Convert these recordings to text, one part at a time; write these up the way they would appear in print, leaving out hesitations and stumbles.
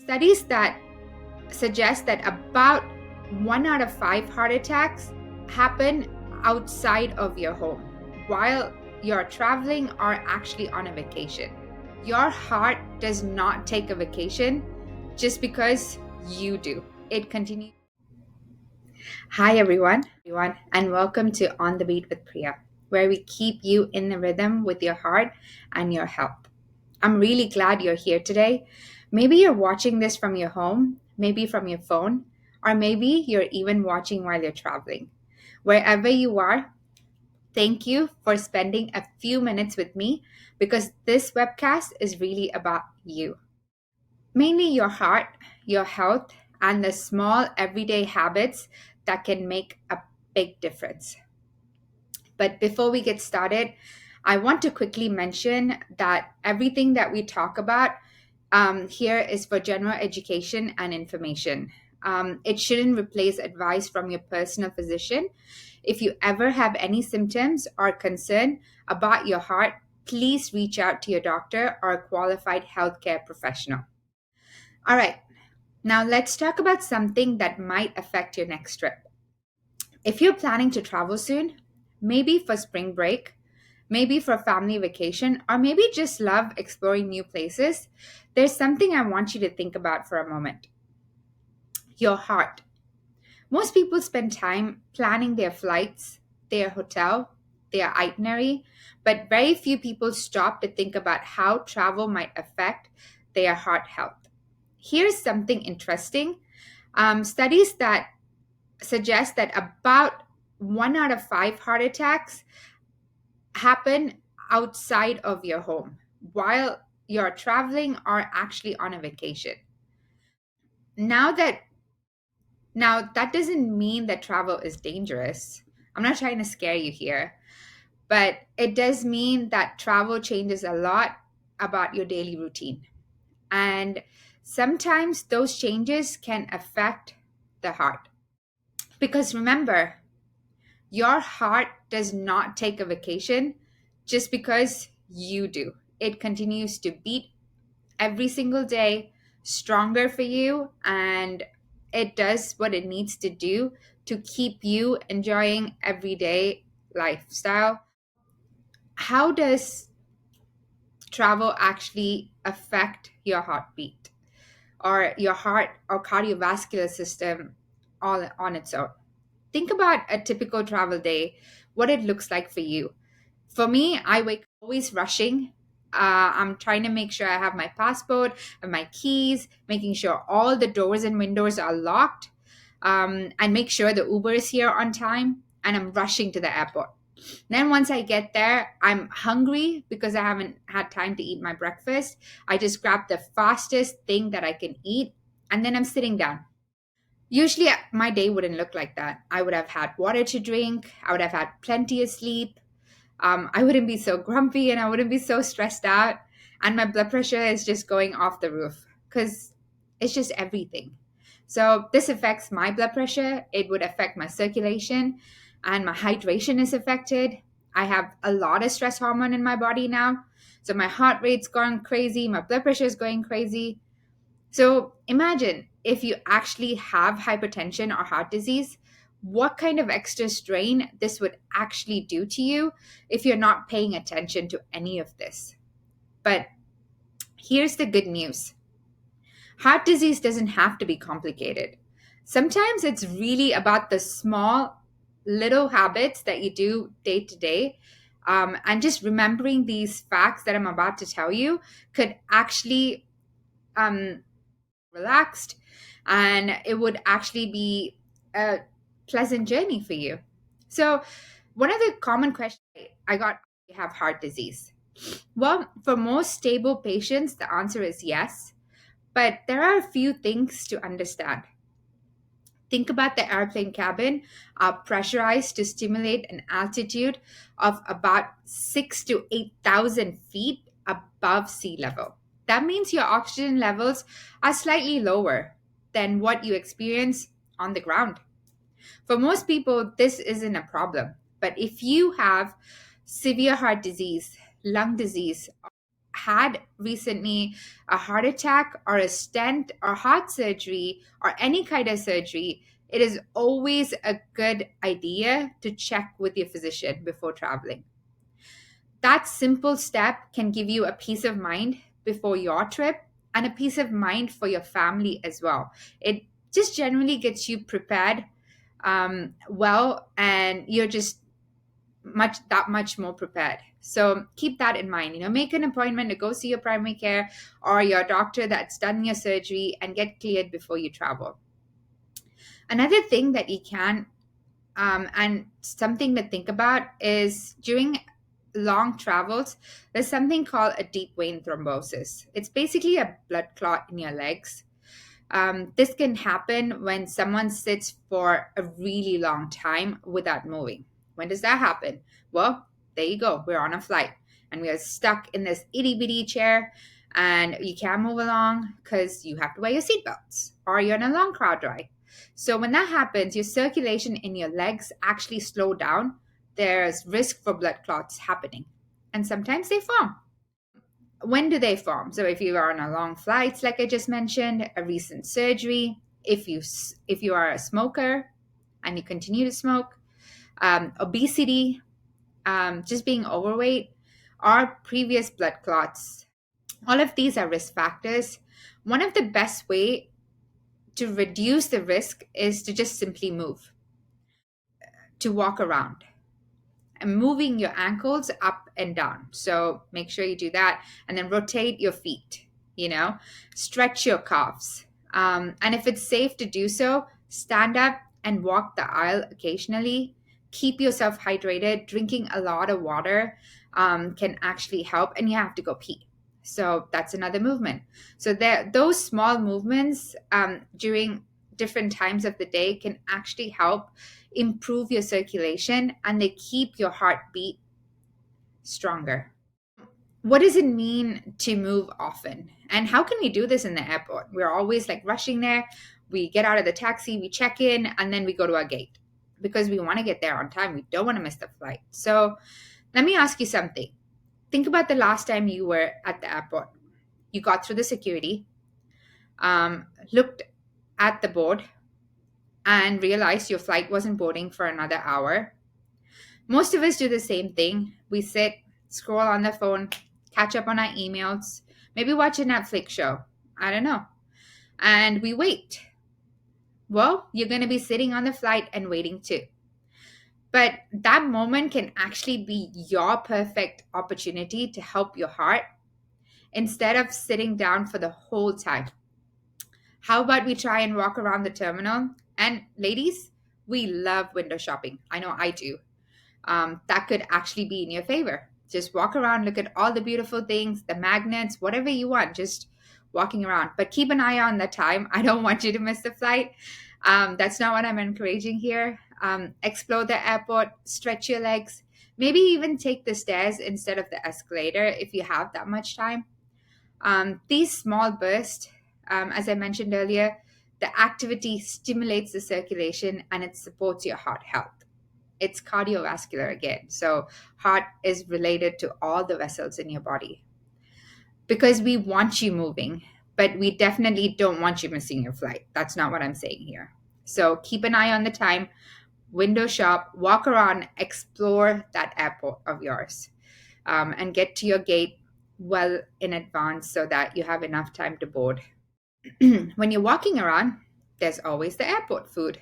Studies that suggest that about 1 out of 5 heart attacks happen outside of your home while you're traveling or actually on a vacation. Your heart does not take a vacation just because you do. It continues. Hi, everyone, and welcome to On the Beat with Priya, where we keep you in the rhythm with your heart and your health. I'm really glad you're here today. Maybe you're watching this from your home, maybe from your phone, or maybe you're even watching while you're traveling. Wherever you are, thank you for spending a few minutes with me because this webcast is really about you. Mainly your heart, your health, and the small everyday habits that can make a big difference. But before we get started, I want to quickly mention that everything that we talk about here is for general education and information. It shouldn't replace advice from your personal physician. If you ever have any symptoms or concern about your heart, please reach out to your doctor or a qualified healthcare professional. All right, now let's talk about something that might affect your next trip. If you're planning to travel soon, maybe for spring break, maybe for family vacation, or maybe just love exploring new places, there's something I want you to think about for a moment. Your heart. Most people spend time planning their flights, their hotel, their itinerary, but very few people stop to think about how travel might affect their heart health. Here's something interesting. Studies that suggest that about 1 out of 5 heart attacks happen outside of your home while you're traveling or actually on a vacation. Now that now that doesn't mean that travel is dangerous. I'm not trying to scare you here, but it does mean that travel changes a lot about your daily routine. And sometimes those changes can affect the heart. Because remember, your heart does not take a vacation just because you do. It continues to beat every single day, stronger for you, and it does what it needs to do to keep you enjoying everyday lifestyle. How does travel actually affect your heartbeat or your heart or cardiovascular system all on its own? Think about a typical travel day, what it looks like for you. For me, I wake up always rushing. I'm trying to make sure I have my passport and my keys, making sure all the doors and windows are locked, and make sure the Uber is here on time. And I'm rushing to the airport. Then once I get there, I'm hungry because I haven't had time to eat my breakfast. I just grab the fastest thing that I can eat, and then I'm sitting down. Usually, my day wouldn't look like that. I would have had water to drink, I would have had plenty of sleep, I wouldn't be so grumpy and I wouldn't be so stressed out. And my blood pressure is just going off the roof because it's just everything. So, this affects my blood pressure, it would affect my circulation, and my hydration is affected. I have a lot of stress hormone in my body now. So, my heart rate's gone crazy, my blood pressure is going crazy. So imagine if you actually have hypertension or heart disease, what kind of extra strain this would actually do to you if you're not paying attention to any of this. But here's the good news: heart disease doesn't have to be complicated. Sometimes it's really about the small, little habits that you do day to day. And just remembering these facts that I'm about to tell you could actually um, relaxed, and it would actually be a pleasant journey for you. So, one of the common questions I got: you have heart disease? Well, for most stable patients, the answer is yes, but there are a few things to understand. Think about the airplane cabin pressurized to stimulate an altitude of about 6 to 8,000 feet above sea level. That means your oxygen levels are slightly lower than what you experience on the ground. For most people, this isn't a problem. But if you have severe heart disease, lung disease, had recently a heart attack or a stent or heart surgery or any kind of surgery, it is always a good idea to check with your physician before traveling. That simple step can give you a peace of mind before your trip and a peace of mind for your family as well. It just generally gets you prepared well, and you're just much more prepared. So keep that in mind. Make an appointment to go see your primary care or your doctor that's done your surgery and get cleared before you travel. Another thing that you can and something to think about is during long travels, there's something called a deep vein thrombosis. It's basically a blood clot in your legs. This can happen when someone sits for a really long time without moving. When does that happen? Well, there you go. We're on a flight and we are stuck in this itty bitty chair and you can't move along because you have to wear your seatbelts or you're in a long crowd ride. So when that happens, your circulation in your legs actually slow down. There's risk for blood clots happening, and sometimes they form. When do they form? So if you are on a long flights, like I just mentioned, a recent surgery, if you are a smoker and you continue to smoke, obesity, just being overweight, or previous blood clots, all of these are risk factors. One of the best way to reduce the risk is to just simply move, to walk around and moving your ankles up and down. So make sure you do that and then rotate your feet, stretch your calves. And if it's safe to do so, stand up and walk the aisle occasionally. Keep yourself hydrated. Drinking a lot of water can actually help, and you have to go pee. So that's another movement. So those small movements during different times of the day can actually help improve your circulation and they keep your heartbeat stronger. What does it mean to move often? And how can we do this in the airport? We're always like rushing there. We get out of the taxi, we check in, and then we go to our gate because we want to get there on time. We don't want to miss the flight. So let me ask you something. Think about the last time you were at the airport. You got through the security, looked at the board, and realized your flight wasn't boarding for another hour. Most of us do the same thing. We sit, scroll on the phone, catch up on our emails, maybe watch a Netflix show. I don't know. And we wait. Well, you're going to be sitting on the flight and waiting too. But that moment can actually be your perfect opportunity to help your heart instead of sitting down for the whole time. How about we try and walk around the terminal? And ladies, we love window shopping. I know I do. That could actually be in your favor. Just walk around, look at all the beautiful things, the magnets, whatever you want, just walking around. But keep an eye on the time. I don't want you to miss the flight. That's not what I'm encouraging here. Explore the airport, stretch your legs, maybe even take the stairs instead of the escalator if you have that much time. These small bursts, as I mentioned earlier, the activity stimulates the circulation and it supports your heart health. It's cardiovascular again. So heart is related to all the vessels in your body. Because we want you moving, but we definitely don't want you missing your flight. That's not what I'm saying here. So keep an eye on the time, window shop, walk around, explore that airport of yours, and get to your gate well in advance so that you have enough time to board. When you're walking around, there's always the airport food.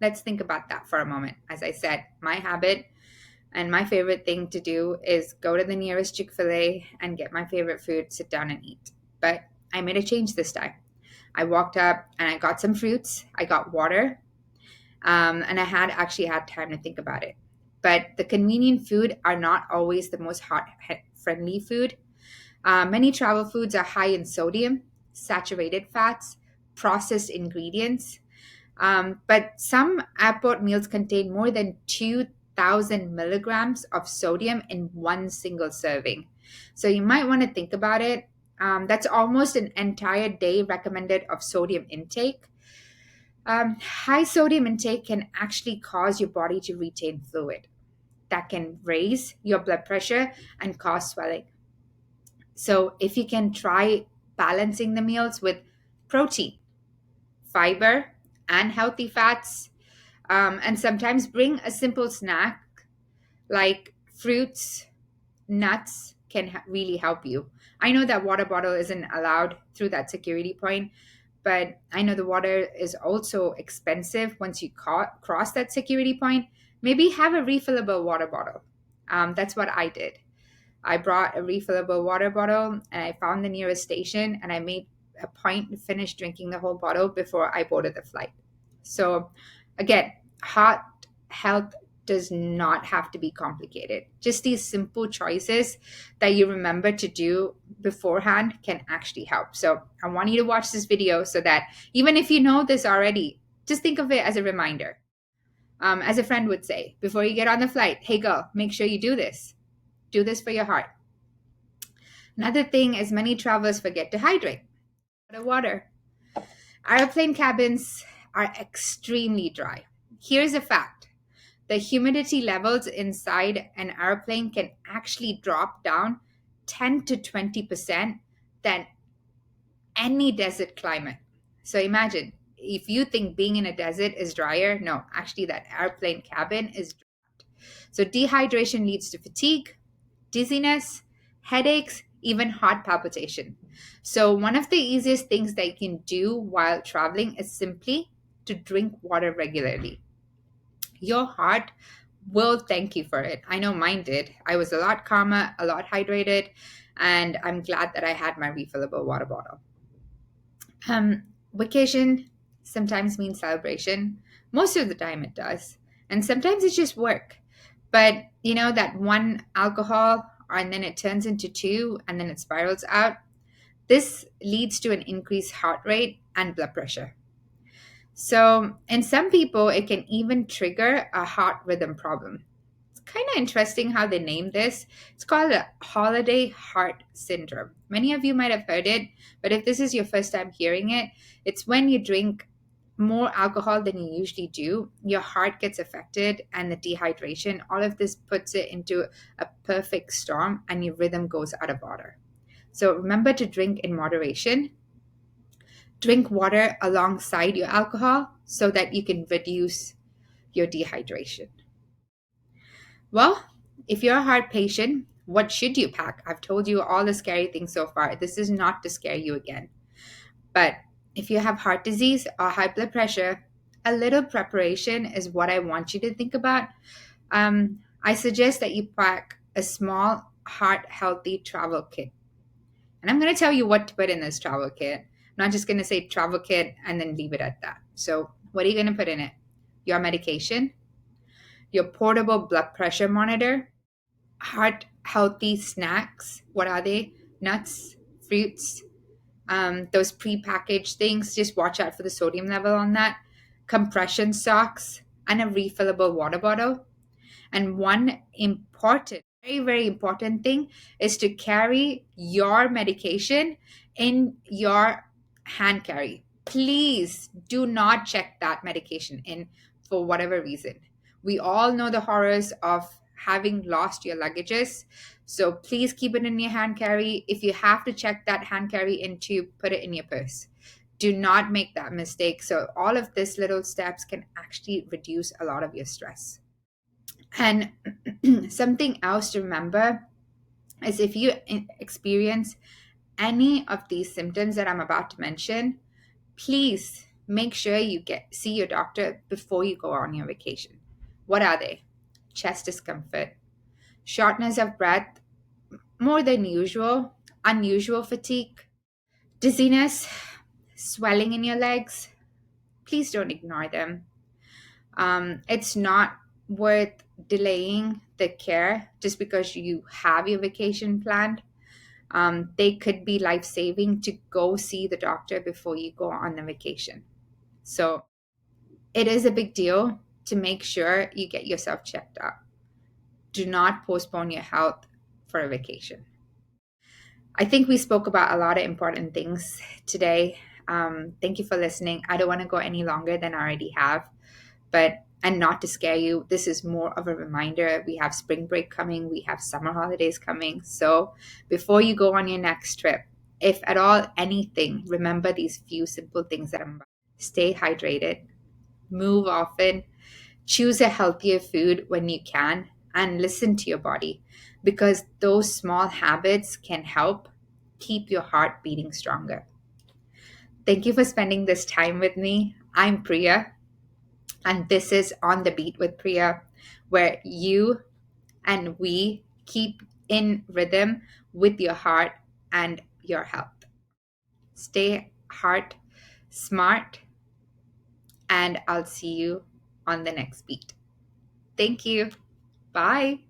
Let's think about that for a moment. As I said, my habit and my favorite thing to do is go to the nearest Chick-fil-A and get my favorite food, sit down and eat. But I made a change this time. I walked up and I got some fruits. I got water. And I had actually had time to think about it. But the convenient food are not always the most heart-friendly food. Many travel foods are high in sodium, saturated fats, processed ingredients. But some airport meals contain more than 2,000 milligrams of sodium in one single serving. So you might want to think about it. That's almost an entire day recommended of sodium intake. High sodium intake can actually cause your body to retain fluid. That can raise your blood pressure and cause swelling. So if you can try balancing the meals with protein, fiber, and healthy fats, and sometimes bring a simple snack like fruits, nuts can really help you. I know that water bottle isn't allowed through that security point, but I know the water is also expensive once you cross that security point. Maybe have a refillable water bottle. That's what I did. I brought a refillable water bottle and I found the nearest station and I made a point to finish drinking the whole bottle before I boarded the flight. So, again, heart health does not have to be complicated. Just these simple choices that you remember to do beforehand can actually help. So, I want you to watch this video so that even if you know this already, just think of it as a reminder. As a friend would say, before you get on the flight, hey girl, make sure you do this. Do this for your heart. Another thing is many travelers forget to hydrate. Water. Airplane cabins are extremely dry. Here's a fact. The humidity levels inside an airplane can actually drop down 10 to 20% than any desert climate. So imagine if you think being in a desert is drier, no, actually that airplane cabin is dry. So dehydration leads to fatigue, dizziness, headaches, even heart palpitation. So, one of the easiest things that you can do while traveling is simply to drink water regularly. Your heart will thank you for it. I know mine did. I was a lot calmer, a lot hydrated, and I'm glad that I had my refillable water bottle. Vacation sometimes means celebration. Most of the time it does. And sometimes it's just work. But you know, that one alcohol, and then it turns into two, and then it spirals out. This leads to an increased heart rate and blood pressure. So, in some people, it can even trigger a heart rhythm problem. It's kind of interesting how they name this. It's called a holiday heart syndrome. Many of you might have heard it, but if this is your first time hearing it, it's when you drink more alcohol than you usually do, your heart gets affected, and the dehydration, all of this puts it into a perfect storm, and your rhythm goes out of order. So remember to drink in moderation. Drink water alongside your alcohol so that you can reduce your dehydration. Well, if you're a heart patient, what should you pack? I've told you all the scary things so far. This is not to scare you again. But if you have heart disease or high blood pressure, a little preparation is what I want you to think about. I suggest that you pack a small heart healthy travel kit. And I'm going to tell you what to put in this travel kit. I'm not just going to say travel kit and then leave it at that. So, what are you going to put in it? Your medication, your portable blood pressure monitor, heart healthy snacks. What are they? Nuts, fruits, those pre-packaged things. Just watch out for the sodium level on that. Compression socks and a refillable water bottle. And one important, very, very important thing is to carry your medication in your hand carry. Please do not check that medication in for whatever reason. We all know the horrors of having lost your luggages. So please keep it in your hand carry. If you have to check that hand carry into, put it in your purse. Do not make that mistake. So all of these little steps can actually reduce a lot of your stress. And something else to remember is if you experience any of these symptoms that I'm about to mention, please make sure you see your doctor before you go on your vacation. What are they? Chest discomfort, shortness of breath more than usual, unusual fatigue, dizziness, swelling in your legs. Please don't ignore them. It's not worth delaying the care just because you have your vacation planned. They could be life saving to go see the doctor before you go on the vacation. So it is a big deal to make sure you get yourself checked out. Do not postpone your health for a vacation. I think we spoke about a lot of important things today. Thank you for listening. I don't want to go any longer than I already have, but And not to scare you, this is more of a reminder. We have spring break coming, we have summer holidays coming. So before you go on your next trip, if at all anything, remember these few simple things that I'm stay hydrated, move often, choose a healthier food when you can, and listen to your body because those small habits can help keep your heart beating stronger. Thank you for spending this time with me. I'm Priya, and this is On the Beat with Priya, where you and we keep in rhythm with your heart and your health. Stay heart smart, and I'll see you on the next beat. Thank you. Bye.